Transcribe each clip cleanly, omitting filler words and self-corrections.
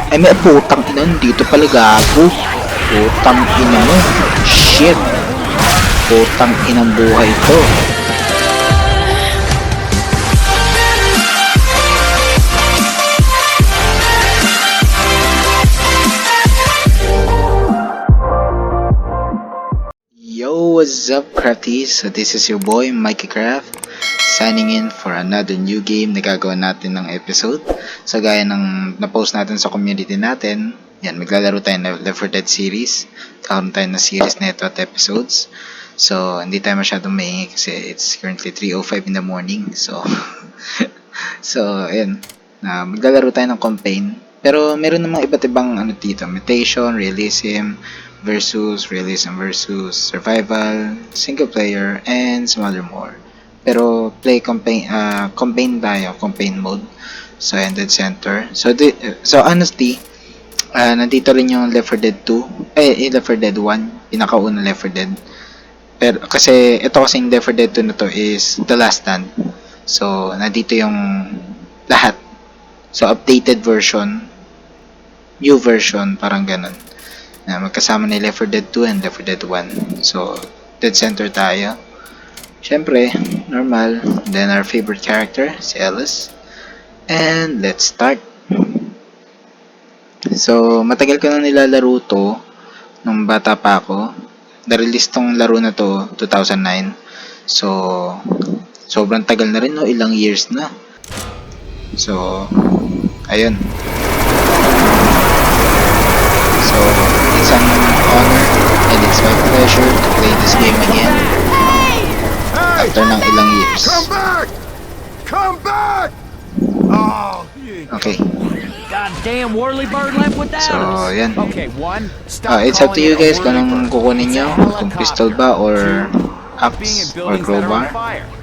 Ay, may putang ina, dito pala gago. Putang ina mo. Shit. Putang inang buhay to. Yo, what's up, crafties? So this is your boy, Mikey Craft, signing in for another new game na gagawin natin ng episode. So gaya ng na-post natin sa community natin, yan, maglalaro tayo ng Left 4 Dead series. Kakaroon tayo ng series na ito at episodes. So, hindi tayo masyadong maingay kasi it's currently 3:05 in the morning. So, ayan, maglalaro tayo ng campaign. Pero meron namang iba't ibang ano dito, mutation, realism, realism versus survival, single player, and some other more. Pero play campaign tayo, campaign mode. So, and dead center. So honestly, nandito rin yung Left 4 Dead 2, Left 4 Dead 1, pinakauna Left 4 Dead. Pero kasi ito kasing Left 4 Dead 2 na to is The Last Stand. So, nandito yung lahat. So, updated version, new version, parang ganun. Na magkasama ni Left 4 Dead 2 and Left 4 Dead 1. So, dead center tayo. Syempre, normal. Then our favorite character, si Ellis. And let's start. So, matagal ko na nilalaro to nung bata pa ako. Na-release tong laro na to 2009. So, sobrang tagal na rin, no? Ilang years na. So, ayun. So, it's an honor and it's my pleasure to play this game again after ng ilang years. Come back! Come back! Oh, Okay. Goddamn whirlybird left without So, us. yan. Okay, one. Stop It's up to you calling it a guys kung anong kukunin nyo. Kung pistol ba or axe or crowbar.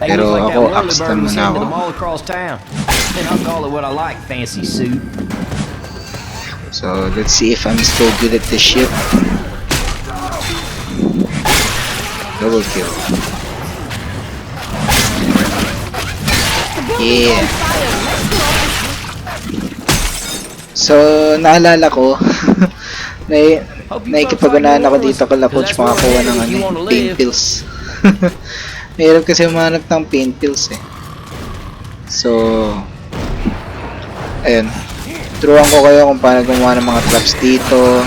Pero ako, axe na muna ako. Then I'll call it what I like, fancy suit. So, let's see if I'm still good at this shit. Double kill. Yeah. So, naalala ko, naikipag-unahan ako dito kala coach makakuha ng pain pills. Mahirap kasi umanap ng pain pills eh. So, ayun. Turuan ko kayo kung paano gumawa ng mga traps dito,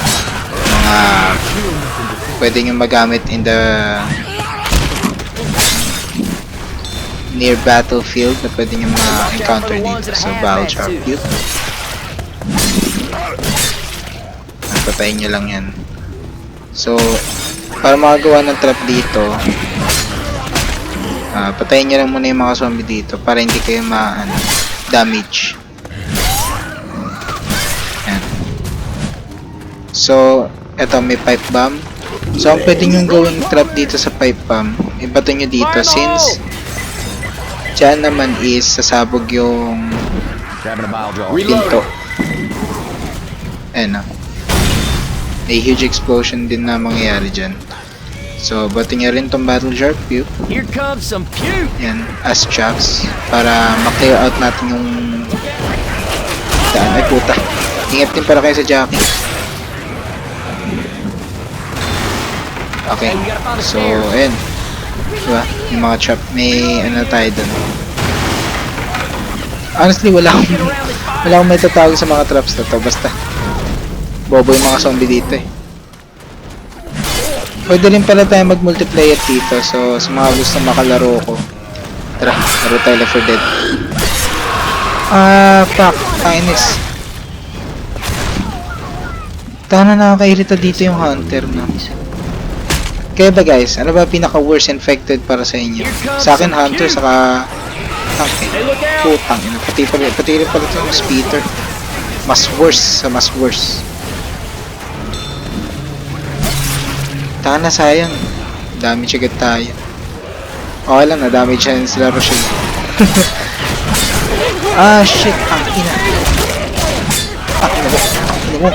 mga pwede nyo magamit in the near battlefield na pwede nyo ma-encounter dito sa Battle Shark Cube. Patayin nyo lang yan. So, para makagawa ng trap dito, patayin nyo lang muna yung mga zombie dito para hindi kayo damage. Yan. So, eto may pipe bomb. So, ang pwede nyo gawing trap dito sa pipe bomb, ibato nyo dito since dyan naman is sasabog yung pinto. Ayan o. May huge explosion din na mangyayari dyan. So, bato nyo rin tong Battle Shark Cube. Here comes some puke. Yan, as chucks. Para ma-clear out natin yung daan. Ay puta. Ingat din para kayo sa jockey. Okay. So, ayan. Diba? Yung mga trap. May ano tayo dun. Honestly, wala akong may tatawag sa mga traps na to. Basta bobo yung mga zombie dito eh. Pwede rin pala tayo mag-multiplayer dito. So, sa mga gusto makalaro ko, tara, laro tayo Left 4 Dead. Fuck. Kainis. Tana nakakairita dito yung hunter, no? Kaya ba guys, ano ba pinaka-worst infected para sa inyo? Sa akin, hunter, saka okay. Putang ina. Pati rin pala ito yung speeder. Mas worse sa mas worse. Tana, sayang. Damage agad tayo. Okay lang, na-damage siya sila Rochelle. Shit. Ang ina. Ina mo.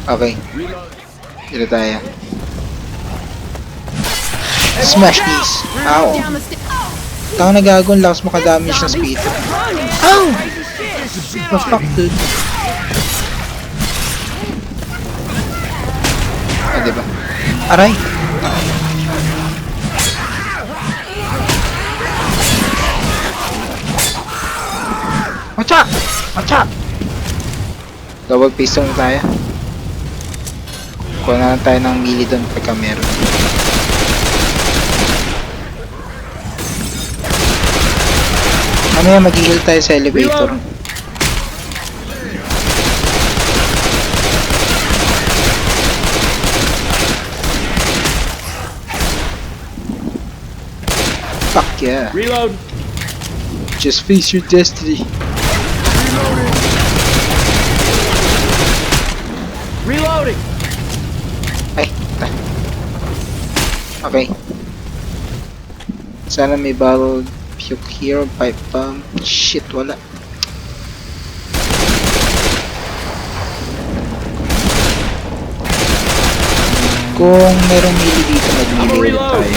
Okay. Dito tayo. Smash these. Ow. Tanga na gago, ang lakas makadamage ng speed. Ow! The fuck, dude? Ah, diba? Aray! Watch out! Watch out! Double pistol na tayo. Kuha na lang tayo ng melee doon pagka meron. Mamaya mag-heal tayo sa elevator. Fuck yeah. Reload. Just face your destiny. Reloading. Ay, okay. Sana may battle puke here, pipe bomb. Shit, wala. Kung merong melee dito, mag-melee ulit tayo.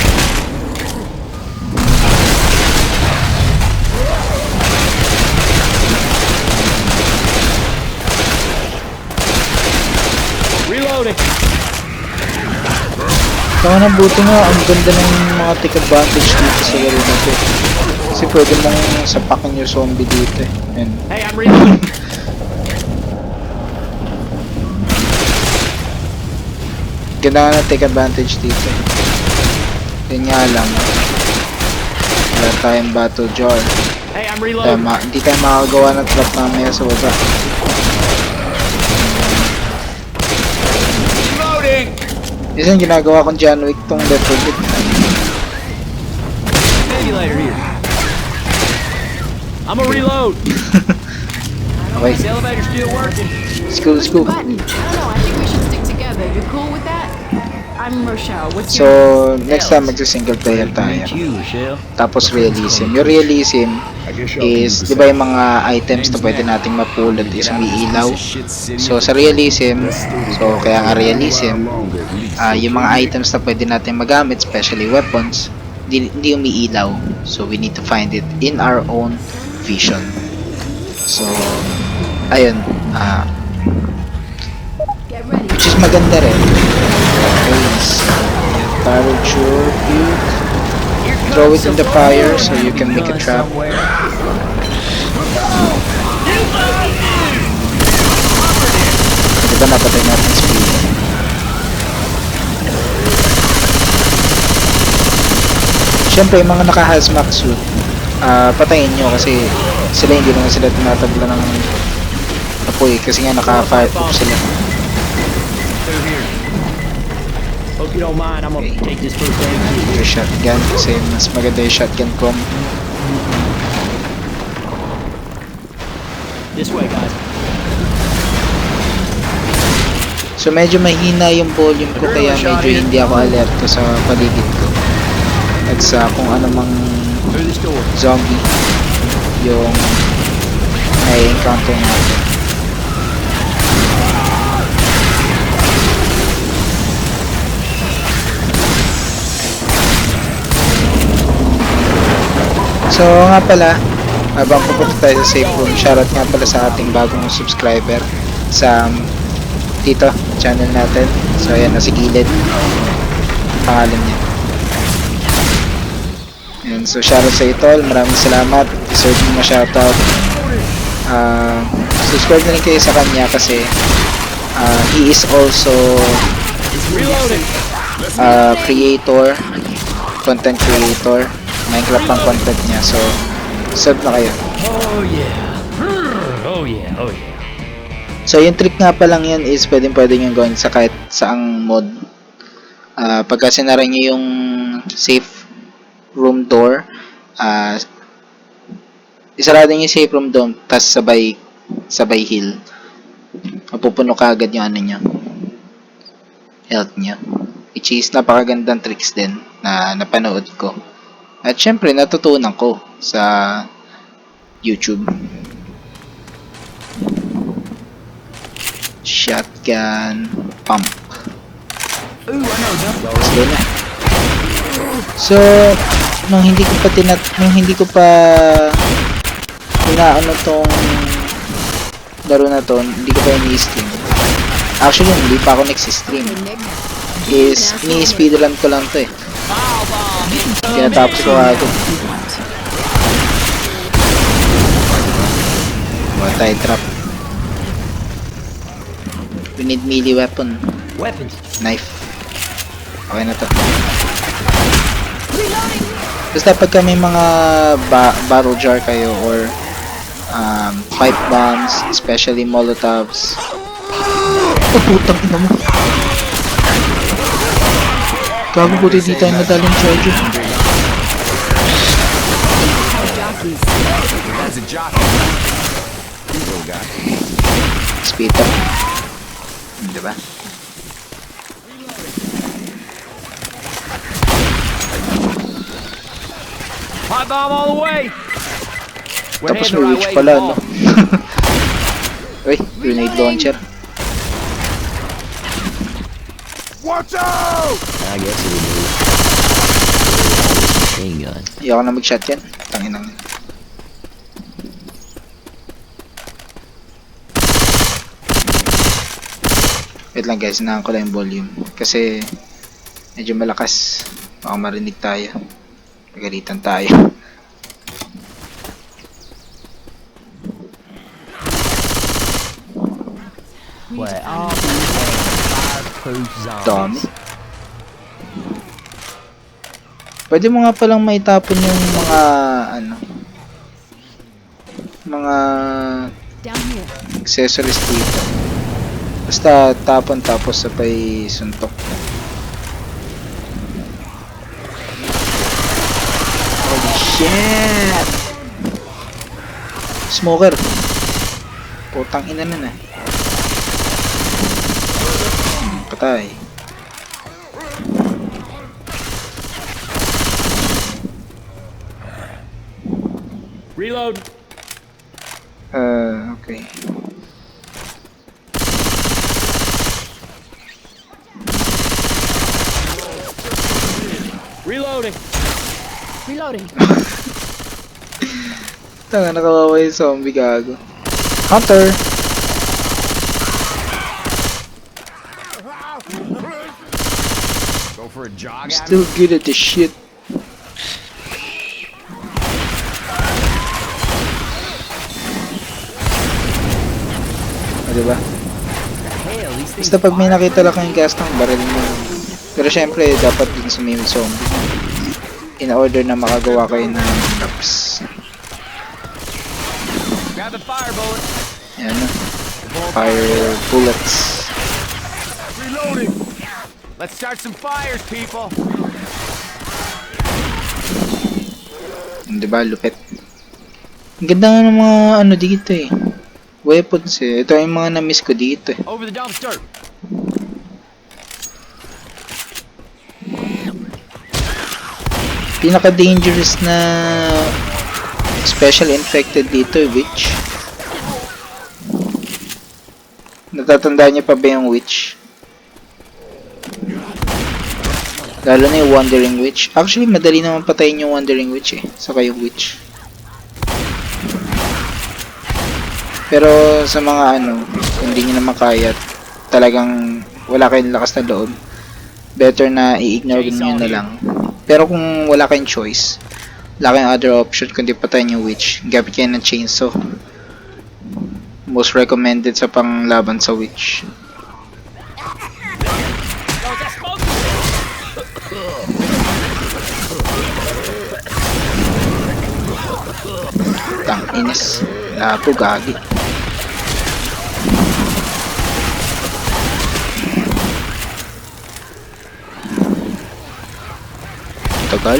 Reloading. Kaya nang buti nga, ang ganda ng mga take advantage dito sa laro na to. Kasi pwede mong sapakin yung zombie dito eh. And, Hey, I'm reloading. ganda nga na take advantage dito. Yun nga lang. Wala tayong battle jar. Hey, I'm reloading. Hindi tayo makagawa ng trap mamaya sa baba. Reloading. Isang ginagawa kong John Wick tong Left 4 Dead. Simulator here. I'm a reload. Okay, This elevator still working. let's go, let's go. Button. I don't know. I think we should stick together. You cool with that? I'm Rochelle. What's So, your next time magsa-single player tayo. You, Michelle. Tapos realism. Yung realism is, di ba yung mga items na pwede nating mapulot is umiilaw. So, sa realism, so kaya nga realism, yung mga items na pwede natin magamit, especially weapons, hindi umiilaw. So, we need to find it in our own vision. So, ayun. Get ready. Which is maganda rin. Parachute. Throw it in the fire so you can make a trap. Diba napatay natin speed? Siyempre, yung mga naka-hazmat suit, patayin nyo kasi sila hindi naman sila tinatabla ng apoy kasi nga naka-fireproof sila. Through here. Hope you don't mind. I'm gonna take this first aid kit. Yung shotgun kasi mas maganda yung shotgun com. This way, guys. So medyo mahina yung volume ko kaya medyo hindi ako alerto sa paligid ko. At sa kung ano mang Through this door. zombie yung na-encounter natin. So nga pala, habang pupunta tayo sa safe room, shoutout nga pala sa ating bagong subscriber sa dito, channel natin. So ayan, nasa gilid pangalan niya. Ayan, so shoutout sa Itol, maraming salamat, deserve mo na shoutout. Subscribe na rin kayo sa kanya kasi he is also Reloading. creator, content creator, Minecraft ang content niya, so sub na kayo. Oh yeah. Oh yeah. Oh yeah. So yung trick nga pa lang yan is pwede nyo gawin sa kahit saang mod. Pagka sinara nyo yung safe room door, isarado nyo yung safe room door, tas sabay heal. Mapupuno ka agad yung ano nyo, health nyo. Which is napakagandang tricks din na napanood ko. At syempre natutunan ko sa YouTube. Shotgun pump. Ooh, I know. Slow na. So, nung hindi ko pa inaano tong laro na to, hindi ko pa ini-stream. Actually, hindi pa ako nag-stream. Is, ni-speedrun ko lang to eh. Tinatapos ko agad. Tie trap. We need melee weapon. Weapons. Knife. Okay na to. Basta pagka may mga barrel jar kayo or pipe bombs, especially molotovs. Oh, putang ina mo. Gago ko di tayo nadaling charger. That's a jockey. Little guy. Speed up. Diba? Hot bomb all the way. We're Tapos heading may the right reach way. pala, Come no? on. Uy, grenade launcher. Watch out! I guess it would be. Machine gun. Ayoko na mag-shot yan. Tanginang. Wait lang guys, hinaan ko lang yung volume. Kasi medyo malakas. Baka marinig tayo. Pagalitan tayo. Wait, oh, fireproof Dami. zombies. Pwede mo nga palang maitapon yung mga ano, mga Down here. accessories dito. Basta tapon tapos sabay suntok. Holy shit! Smoker! Putang ina na na. Patay. Reload. Okay. Reloading. Reloading. Tanga, nakawawa yung zombie, gago. Hunter! Go for a jog I'm at still good at this shit. Diba? Hell, these things Basta pag may nakita lang kayong gas tank, baril mo. Pero syempre, dapat din sa may zombie. In order na makagawa kayo ng traps. grab the fire bullet. Ayan na. Fire bullets. Reloading! Let's start some fires, people! Diba? Lupit. Ang ganda nga ng mga ano dito eh. Weapons eh. Ito yung mga na-miss ko dito eh. Over the dumpster. Pinaka-dangerous na special infected dito, witch. Natatandaan niyo pa ba yung witch? Lalo na yung wandering witch. Actually, madali naman patayin yung wandering witch eh. Saka yung witch. Pero sa mga ano, kung hindi nyo naman kaya, talagang wala kayong lakas na loob, better na i-ignore nyo na lang. Pero kung wala kayong choice, wala kayong other option kundi patayin yung witch, gamit kayo ng chainsaw. Most recommended sa panglaban sa witch. Tang inis. Lapo gagi. Tagal.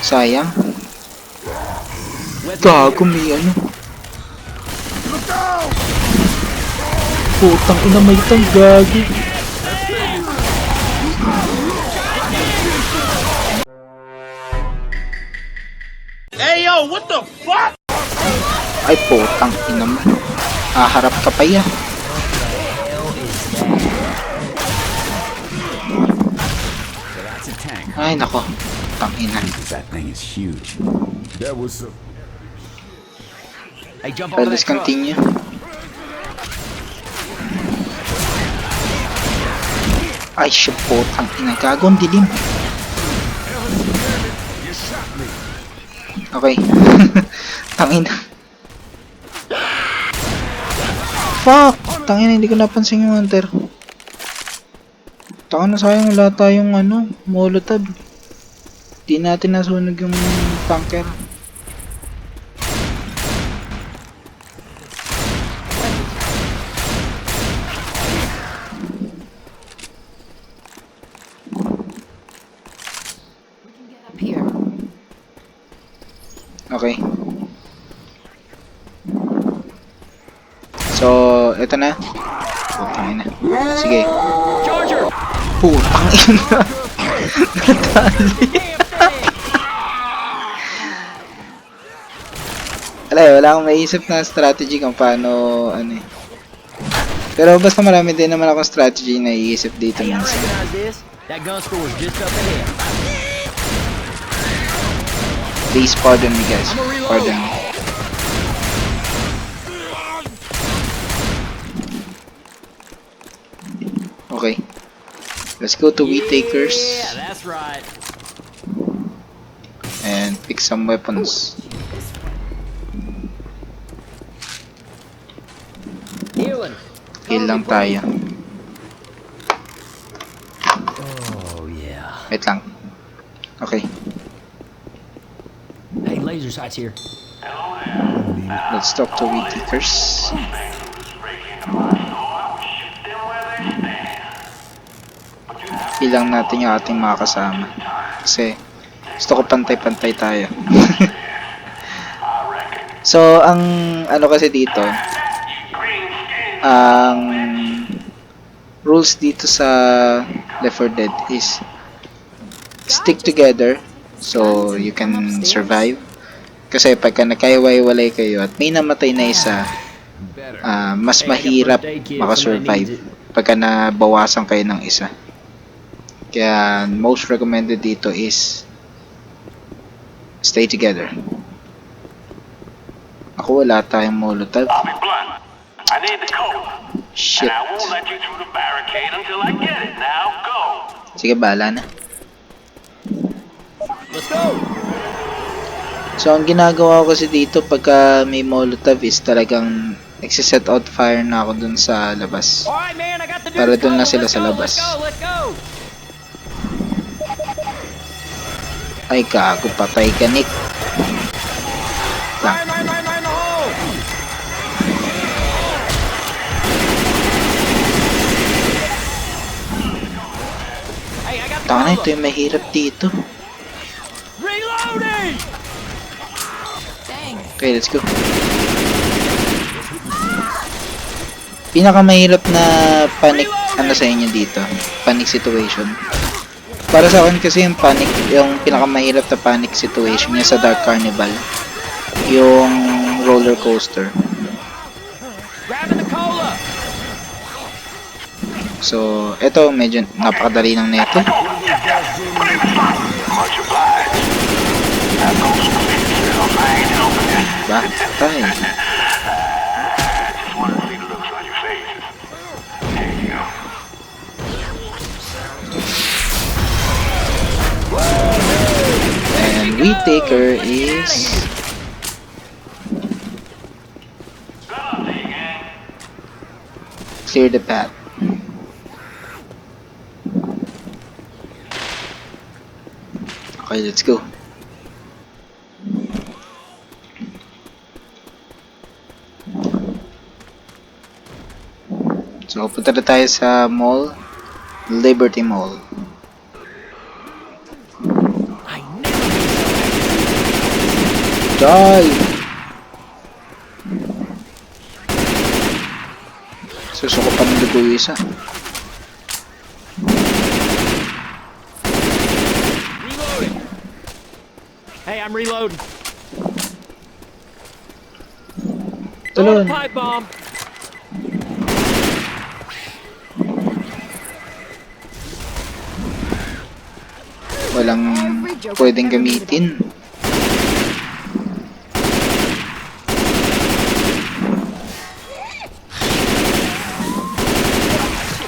Sayang. Gago, may ano. Putang ina, may itang gagi. Hey yo, what the fuck? Ay, putang ina mo. Haharap ka pa yan. That's a tank. Ay, nako. Tangina. That thing is huge. That was some. Hey, jump Well, over let's that truck. continue. Ay, shit po. Tangina. Gago, ang dilim. You shot me. Okay. Tangina. Fuck! Tangina, hindi ko napansin yung hunter. Taka na, sayang wala tayong ano, molotov. Di natin nasunog yung tanker. Up here. Okay. So, eto na. Putang ina. Sige. Charger! Putang ina. Natali. Wala akong maisip na strategy kung paano, ano eh. Pero basta marami din naman akong strategy na iisip dito Hey, I minsan. recognize this. That gun store is just up ahead. Please pardon me, guys. Pardon me. Okay. Let's go to Wheat Takers Yeah, that's right. and pick some weapons. Healing. Heal lang tayo. Oh, yeah. Wait lang. Okay. Hey, laser sights here. Let's talk to Wheat Takers. Heal lang natin yung ating mga kasama. Kasi gusto ko pantay-pantay tayo. So, ang ano kasi dito, ang rules dito sa Left 4 Dead is stick together so you can survive. Kasi pagka nagkahiwa-hiwalay kayo at may namatay na isa, mas mahirap makasurvive pagka nabawasan kayo ng isa. Kaya most recommended dito is stay together. Ako wala tayong molotov. I'll be blunt. I need the code. Shit. And I won't let you through the barricade until I get it. Now go. Sige, bahala na. Let's go. So, ang ginagawa ko kasi dito pagka may molotov is talagang nagsiset out fire na ako dun sa labas. Alright, man, I got the Para dude's dun na code. sila Let's sa go, labas. Let's go, let's go. Ay, gago, patay ka, Nick. Lang. Fire in the hole. Hey, I got the Tanga na, cola. ito yung mahirap dito. Reloading. Dang. Okay, let's go. Pinakamahirap na panic ano sa inyo dito, panic situation. Para sa akin kasi yung panic, yung pinakamahirap na panic situation niya sa Dark Carnival, yung roller coaster. Grabbing the cola. So, eto medyo napakadali ng neto. Ba? Patay. Just want to see the looks on your faces. There you go. And Wheat Taker is clear the path. Okay, let's go. So, punta na tayo sa mall, Liberty Mall. I never Die! Susuko pa ng dugo yung isa. reloading. Hey, I'm reloading. Tulon! Pipe bomb. Walang pwedeng gamitin.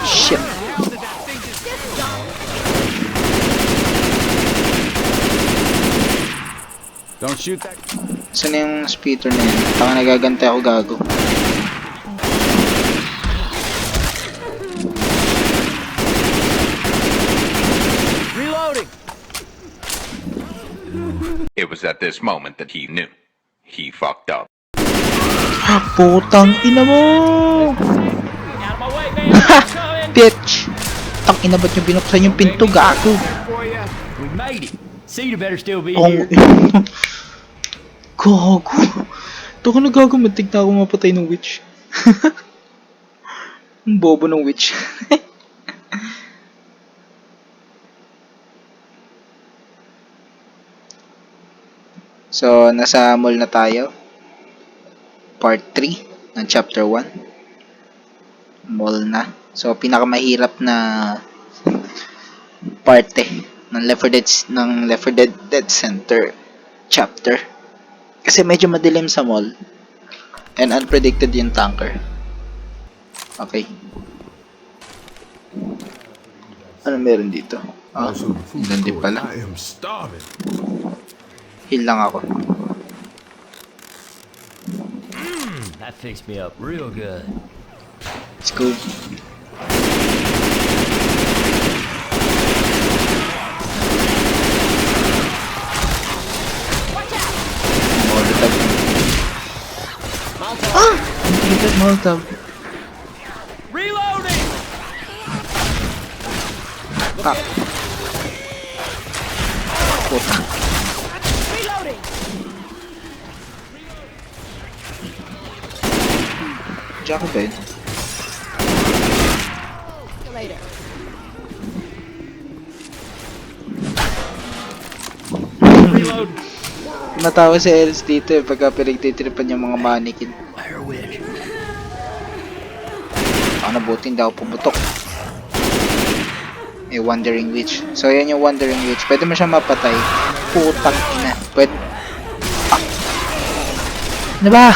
Shit. Don't shoot that. Saan na yung speeder na yun? Baka nagagantay ako gago. Reloading. It was at this moment that he knew. He fucked up. Putang ina mo! Out of my way, man. I'm coming. Bitch! Tang ina, ba't yung binuksan yung pinto, gago? For ya. We made it. Cedar better still be Oh, here. gago. Ito ko na gago, matig na ako mapatay ng witch. Ang bobo ng witch. So, nasa mall na tayo. Part 3 ng chapter 1. Mall na. So, pinakamahirap na parte ng Left 4 Dead, Dead Center chapter. Kasi medyo madilim sa mall. And unpredicted yung tanker. Okay. Ano meron dito? Ah, Also, the food hindi court. pala. I am starving. Heal lang ako. That fixed me up real good. Let's go. Molotov. Ah! Hindi ka Molotov. Reloading. Ah. Puta. Diyan ka ba yun? Later. Reload. Natawa si Els dito eh, pagka pinagtitripan yung mga mannequin. Fire witch. Ako nabuti, hindi ako pumutok. May Wandering Witch. So, yan yung Wandering Witch. Pwede mo siya mapatay. Putang ina. Pwede... Ah! Ano ba?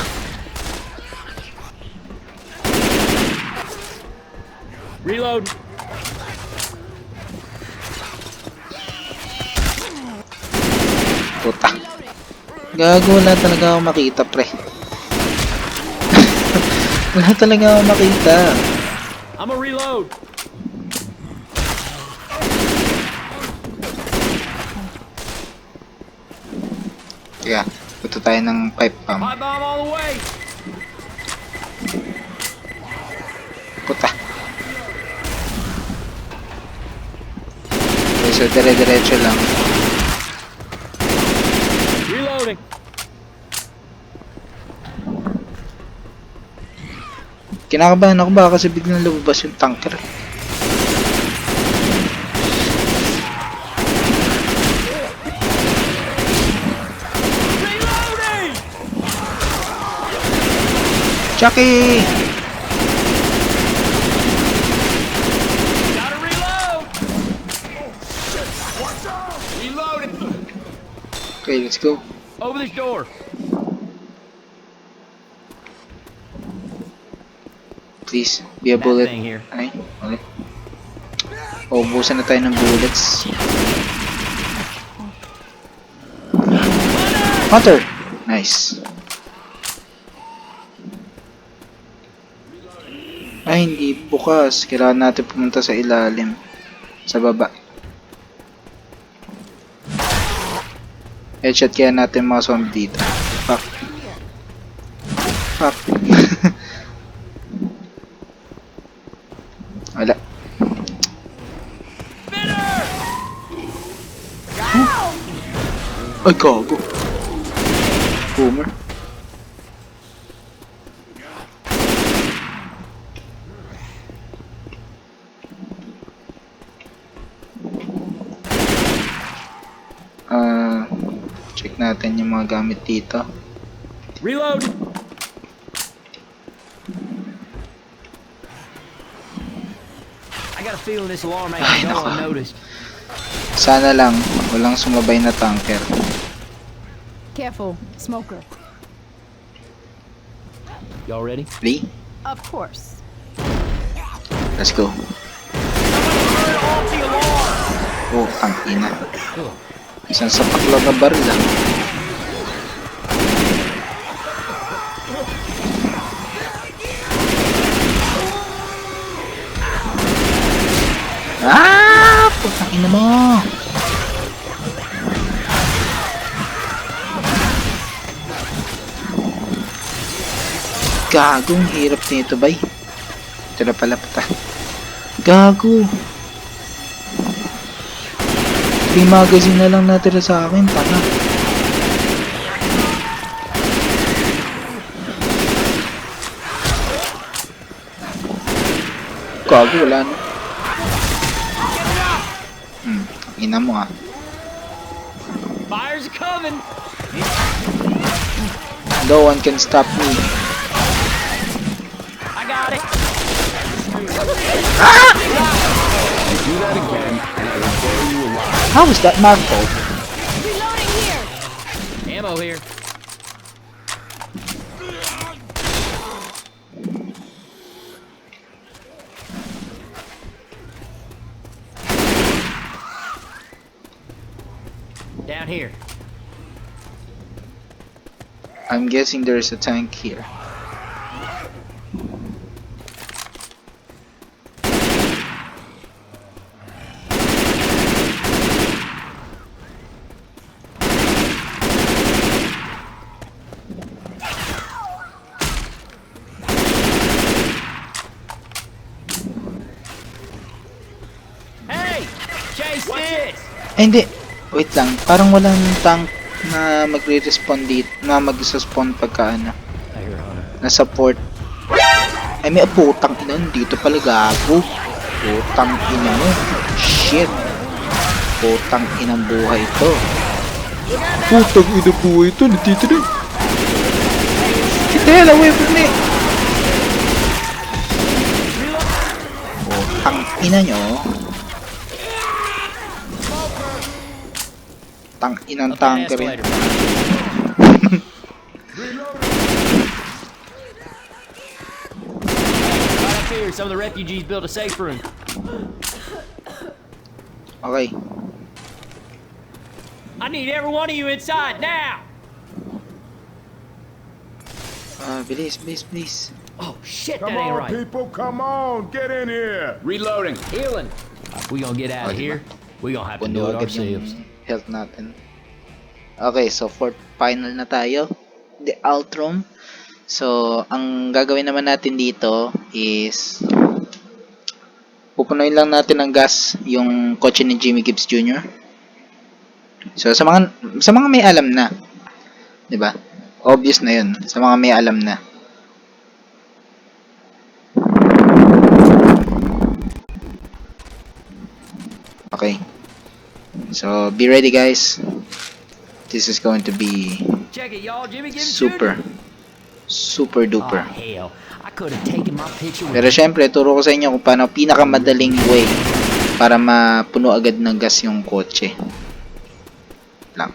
Reload. Puta. Gago, wala talaga ako makita, pre. Wala talaga ako makita. I'm a reload. Kaya, punta tayo ng pipe pump. Pipe bomb all the way. Puta. Okay, so dire-diretso lang. Reloading. Kinakabahan ako baka kasi biglang lumabas yung tanker. Reloading. Chucky! Gotta reload. Reloading. Okay, let's go. Over this door. Please, be a bullet. thing here. Ay, okay. Ubusan na tayo ng bullets. Hunter! Nice. Ay, hindi bukas. Kailangan natin pumunta sa ilalim. Sa baba. Headshot kaya natin mga zombie dito. Fuck. Fuck. Wala. Ay, gago. Boomer. Check natin yung mga gamit dito. Reload. I got a feeling this alarm ain't gonna go unnoticed. Sana lang Walang sumabay na tanker. Careful, smoker. Y'all ready? Lee, Of course. let's go. Oh, ang ina. Isang sapak lang na baril lang. Ah! Putang ina mo! Gago, ang hirap nito, bay. Ito na pala pata. Gago! 3 magazine na lang natira sa akin, tanga. Gago, wala na. Ina mo ah. Fires are coming. No one can stop me. I got it. How is that my fault? Reloading here. Ammo here. Down here. I'm guessing there's a tank here. Hey! Chase this! Ay, hindi. Wait lang. Parang walang tank na magre-respawn dito. Na mag-spawn pagka ano. I hear Hunter. Nasa port. Ay, may putang ina. Dito pala gago. Putang ina mo. Shit. Putang inang buhay ito. Putang inang buhay ito. Nandito rin. Get the hell away from me. Putang ina nyo. Tang inang Up an tanker rin. escalator. Right up here, some of the refugees built a safe room. Okay. I need every one of you inside now! Bilis, bilis, bilis. Oh shit, that Come ain't on, right. people, come on, get in here. Reloading. Healing. If we gonna get out of here, we gonna have to Puno do it agad ourselves. yung health natin. Okay, so fourth final na tayo. The Altrum. So, ang gagawin naman natin dito is pupunuin lang natin ng gas yung kotse ni Jimmy Gibbs Jr. So, sa mga may alam na, 'di ba? Obvious na 'yun sa mga may alam na. Okay. So, be ready guys. This is going to be Check it, y'all. Jimmy Gibbs super Jr. duper. Oh, hell. I could have taken my picture with Pero syempre, turo ko sa inyo kung paano pinakamadaling way para mapuno agad ng gas yung kotse. Lang.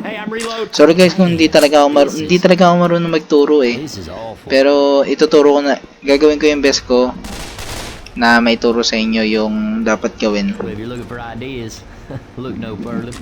Hey, I'm reloading. Sorry guys kung hindi talaga ako marunong magturo eh. This is awful. Pero ituturo ko na, gagawin ko yung best ko na may turo sa inyo yung dapat gawin. Well, if you're looking for ideas, look no further.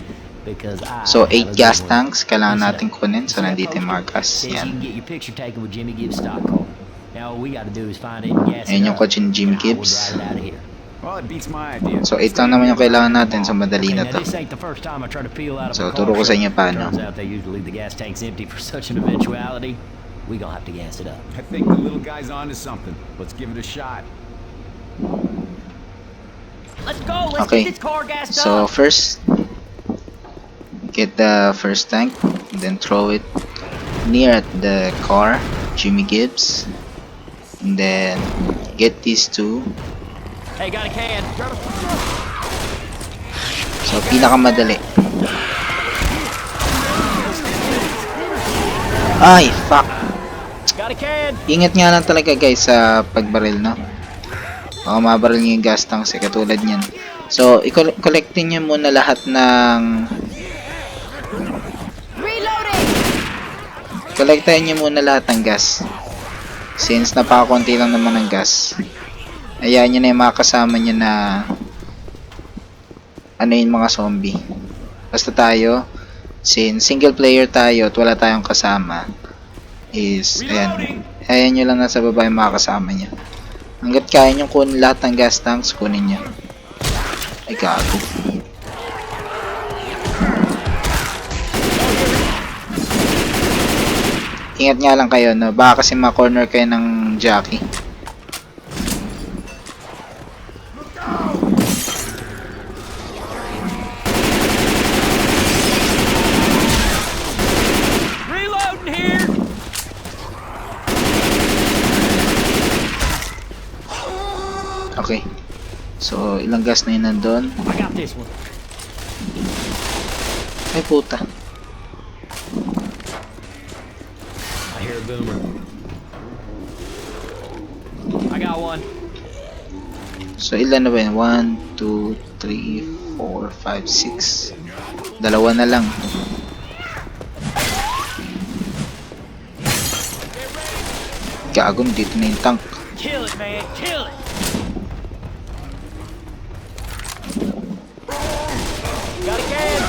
Because I So, have 8 a gas good one. tanks kailangan Listen natin up. kunin. So, See that nandito yung mga poster? gas. Says you can Yan. get your picture taken with Jimmy Gibbs stock car. Now all we gotta do is find it and gas it Ayan yung up. kotse ni Jimmy And I will Gibbs. drive it out of here. Well, it beats my idea. So, 8 lang naman yung kailangan natin. So, madali na Now, to. this ain't the first time I try to peel out of So, a car turo ko sa inyo shop. paano. Turns out they usually leave the gas tanks empty for such an eventuality. We gonna have to gas it up. I think the little guy's onto something. Let's give it a shot. Let's go. Let's Okay. get this car gassed So, up. first, get the first tank. Then throw it near the car, Jimmy Gibbs. And then, get these two. Hey, got a can. So, pinakamadali. Ay, fuck. Got a can. Ingat nga lang talaga guys sa pagbaril, no? Baka mabaril nyo yung gas tanks eh, katulad nyan. So, i-collectin nyo muna lahat ng... Reloading! Kolektahin nyo muna lahat ng gas. Since napakakunti lang naman ng gas. Ayan nyo na yung mga kasama nyo na... Ano yung mga zombie. Basta tayo, since single player tayo at wala tayong kasama, is... Ayan nyo lang nasa baba yung mga kasama nyo. Hanggat kaya nyo kunin lahat ng gas tanks, kunin nyo. Ay, gago. Ingat nga lang kayo, no? Baka kasi ma-corner kayo ng jockey. Reloading here! Okay. So, ilang gas na yun nandun? I got this one. Ay, puta. I hear a boomer. I got one. So, ilan na ba yun? 1, 2, 3, 4, 5, 6. Dalawa na lang. Gagong dito na yung tank. Kill it, man. Kill it. Got a can.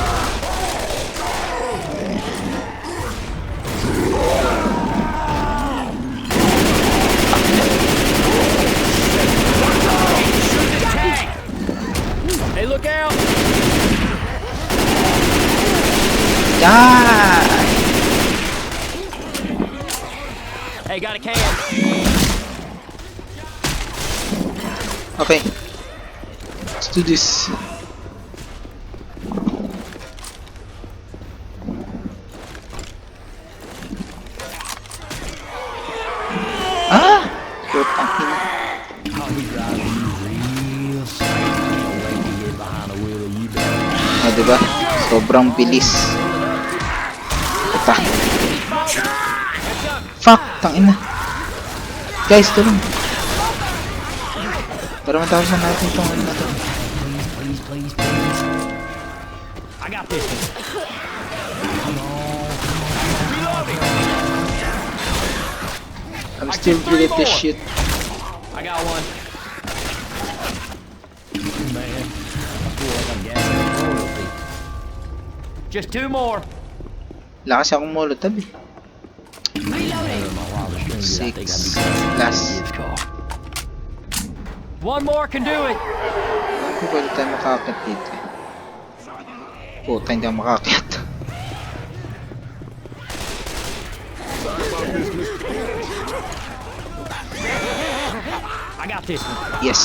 Hey, look out! Die! Hey, got a can. Okay. Let's do this. Ah! Putang ina. Ah, diba? Sobrang bilis. Puta. Fuck! Tangina. Guys, tulong. Para matapos na natin itong ano na to. I got this one. I'm still good at this shit. I got one. Man, I feel like I'm gassing royalty. Just two more. Lakas akong molotov eh. Reloading! 6. Last. One more can do it. Kung pwede tayo makakit dito eh. Puta, hindi ako makakit. I got this one. Yes.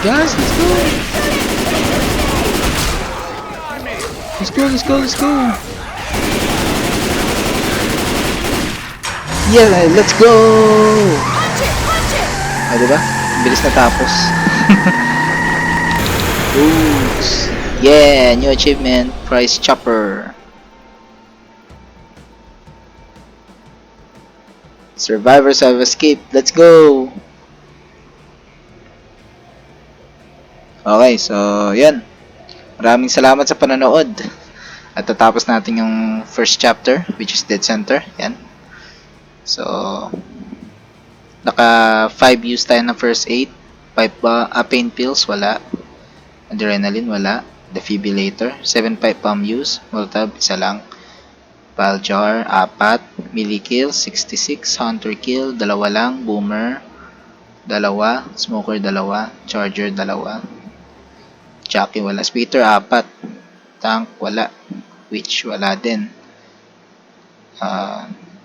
Guys, let's go! Let's go, let's go, let's go! Yeah, let's go! Ah, diba? Bilis na tapos. Oops. Yeah, new achievement, prize chopper. Survivors have escaped. Let's go! Okay, so yan. Maraming salamat sa panonood. At tatapos natin yung first chapter, which is Dead Center. Yan. So, naka 5 use tayo ng first aid. Pain pills, wala. Adrenaline, wala. Defibrillator, 7 pipe bomb use. Molotov, isa lang. Pal jar, 4. Melee kill, 66. Hunter kill, 2 lang. Boomer, 2. Smoker, 2. Charger, 2. Jockey, wala. Speeder, 4. Tank, wala. Witch, wala din.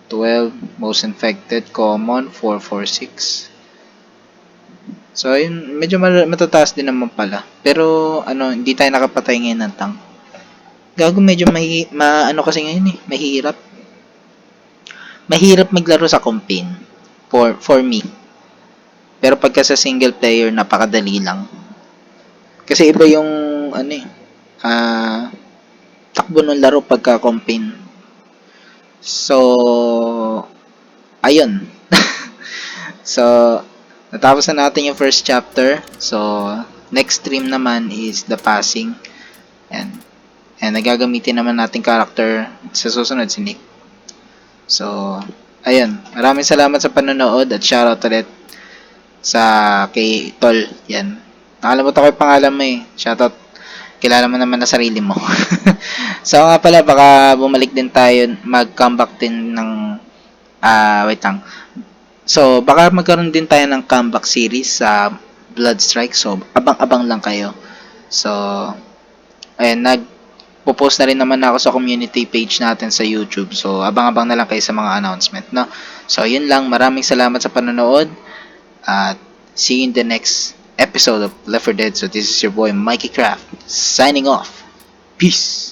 12. Most infected, common, 446. So, yun, medyo matataas din naman pala. Pero, ano, hindi tayo nakapatay ngayon ng tank. Gago, medyo ano kasi ngayon eh, mahirap. Mahirap maglaro sa campaign. For me. Pero pagka sa single player, napakadali lang. Kasi iba yung, ano eh, takbo ng laro pagka campaign. So, ayun. So, natapos na natin yung first chapter. So, next stream naman is The Passing. And nagagamitin naman natin character sa susunod si Nick. So, ayun. Maraming salamat sa panonood at shoutout ulit sa kay Tol. Yan. Nakalimutan ko yung pangalan mo eh. Shoutout. Kilala mo naman na sarili mo. So, nga pala, baka bumalik din tayo, mag-comeback din ng, wait lang. So, baka magkaroon din tayo ng comeback series sa Blood Strike. So, abang-abang lang kayo. So, ayun, nagpo-post na rin naman ako sa community page natin sa YouTube. So, abang-abang na lang kayo sa mga announcement, no? So, yun lang. Maraming salamat sa panonood. At see you in the next episode of Left 4 Dead. So, this is your boy, Mikey Craft, signing off. Peace!